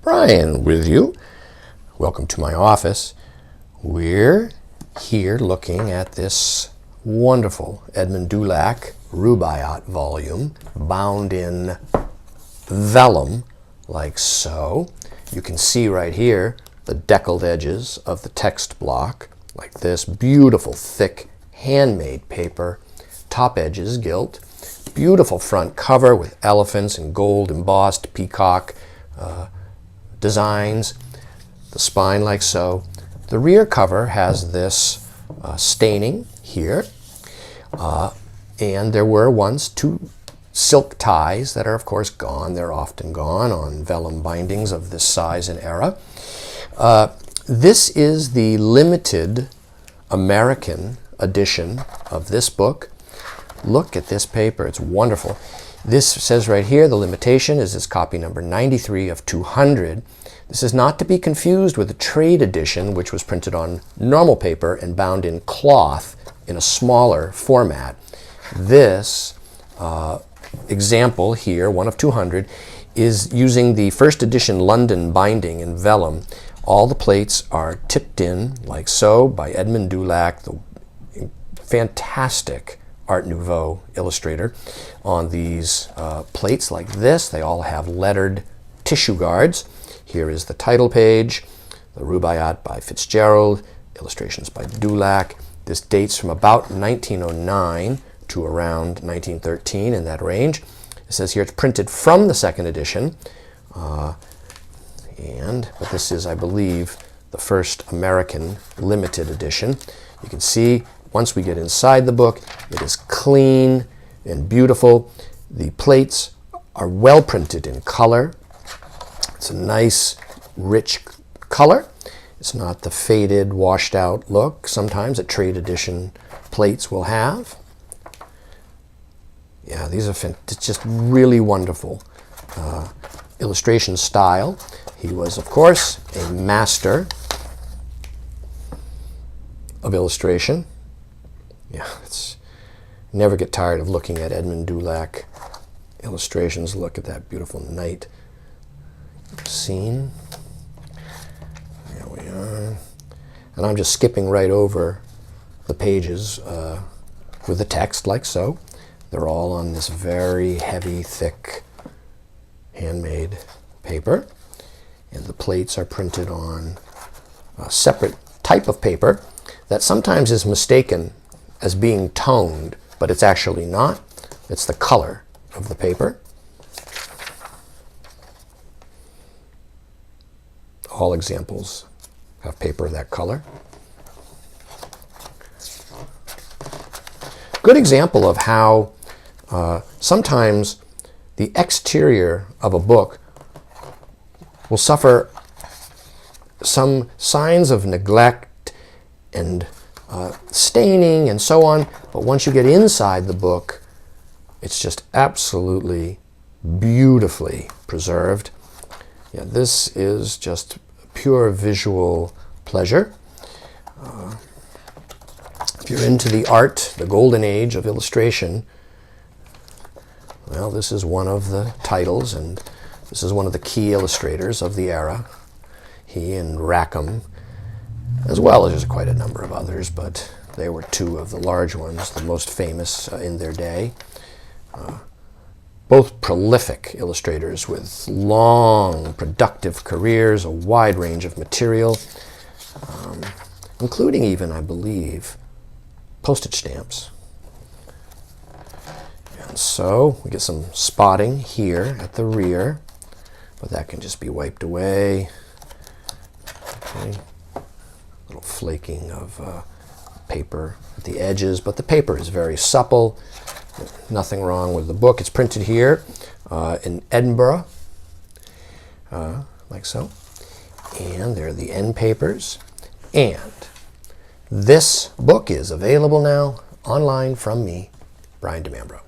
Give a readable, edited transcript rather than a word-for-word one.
Brian with you. Welcome to my office. We're here looking at this wonderful Edmund Dulac Rubaiyat volume bound in vellum like so. You can see right here the deckled edges of the text block like this. Beautiful thick handmade paper. Top edges gilt. Beautiful front cover with elephants and gold embossed peacock designs. The spine like so. The rear cover has this staining here. And there were once two silk ties that are of course gone. They're often gone on vellum bindings of this size and era. This is the limited American edition of this book. Look at this paper, it's wonderful. This says right here, the limitation is this copy number 93 of 200. This is not to be confused with the trade edition, which was printed on normal paper and bound in cloth in a smaller format. This example here, one of 200, is using the first edition London binding in vellum. All the plates are tipped in like so by Edmund Dulac, the fantastic Art Nouveau illustrator. On these plates like this, they all have lettered tissue guards. Here is the title page, the Rubaiyat by Fitzgerald, illustrations by Dulac. This dates from about 1909 to around 1913, in that range. It says here it's printed from the second edition, but this is, I believe, the first American limited edition. You can see once we get inside the book, it is clean and beautiful. The plates are well printed in color. It's a nice, rich color. It's not the faded, washed out look sometimes that trade edition plates will have. Yeah, these are just really wonderful illustration style. He was, of course, a master of illustration. Yeah, it's never get tired of looking at Edmund Dulac illustrations. Look at that beautiful night scene. There we are. And I'm just skipping right over the pages with the text like so. They're all on this very heavy, thick, handmade paper. And the plates are printed on a separate type of paper that sometimes is mistaken as being toned, but it's actually not. It's the color of the paper. All examples have paper that color. Good example of how sometimes the exterior of a book will suffer some signs of neglect and staining and so on, but once you get inside the book, it's just absolutely beautifully preserved. Yeah, this is just pure visual pleasure. If you're into the art, the golden age of illustration, well, this is one of the titles, and this is one of the key illustrators of the era. He and Rackham, as well as there's quite a number of others, but they were two of the large ones, the most famous in their day. Both prolific illustrators with long, productive careers, a wide range of material, including even, I believe, postage stamps. And so we get some spotting here at the rear, but that can just be wiped away. Okay. Little flaking of paper at the edges, but the paper is very supple. Nothing wrong with the book. It's printed here in Edinburgh, like so. And there are the end papers. And this book is available now online from me, Brian DeMambro.